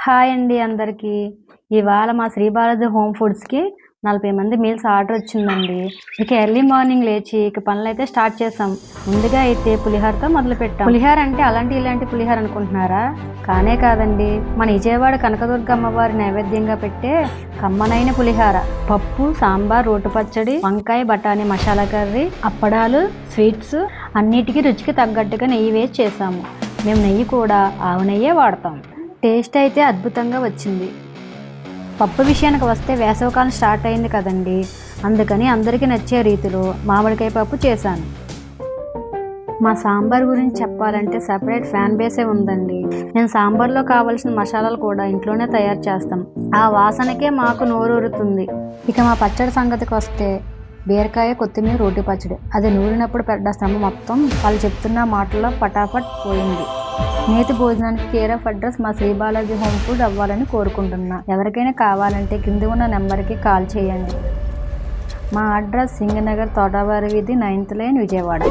Hi అండి అందరికీ. ఇవాళ మా శ్రీ బాలాజీ హోమ్ ఫుడ్స్కి 40 మంది మీల్స్ ఆర్డర్ వచ్చిందండి. ఇక ఎర్లీ మార్నింగ్ లేచి ఇక పనులు అయితే స్టార్ట్ చేసాం. ముందుగా అయితే పులిహోరతో మొదలు పెట్టాం. పులిహోర అంటే ఇలాంటి పులిహోర అనుకుంటున్నారా? కానే కాదండి, మన విజయవాడ కనకదుర్గ అమ్మవారి నైవేద్యంగా పెట్టే కమ్మనైన పులిహోర. పప్పు, సాంబార్, రోటి పచ్చడి, వంకాయ బఠానీ మసాలా కర్రీ, అప్పడాలు, స్వీట్స్ అన్నిటికీ రుచికి తగ్గట్టుగా నెయ్యి వేసి చేసాము. మేము నెయ్యి కూడా ఆవు నెయ్యే వాడతాం. టేస్ట్ అయితే అద్భుతంగా వచ్చింది. పప్పు విషయానికి వస్తే వేసవికాలం స్టార్ట్ అయింది కదండి, అందుకని అందరికీ నచ్చే రీతిలో మామిడికాయ పప్పు చేశాను. మా సాంబార్ గురించి చెప్పాలంటే సపరేట్ ఫ్యాన్ బేసే ఉందండి. నేను సాంబార్లో కావాల్సిన మసాలాలు కూడా ఇంట్లోనే తయారు చేస్తాం. ఆ వాసనకే మాకు నోరూరుతుంది. ఇక మా పచ్చడి సంగతికి వస్తే బీరకాయ, కొత్తిమీర, రోటి పచ్చడి. అది నూరినప్పుడు పెద్ద శ్రమ మొత్తం వాళ్ళు చెప్తున్న మాటల్లో పటాపట్ పోయింది. నేతి భోజనానికి కేర్ ఆఫ్ అడ్రస్ మా శ్రీ బాలాజీ హోమ్ ఫుడ్ అవ్వాలని కోరుకుంటున్నా. ఎవరికైనా కావాలంటే కింద ఉన్న నెంబర్కి కాల్ చేయండి. మా అడ్రస్ సింగనగర్, తోటవారి వీధి, 9th లైన్, విజయవాడ.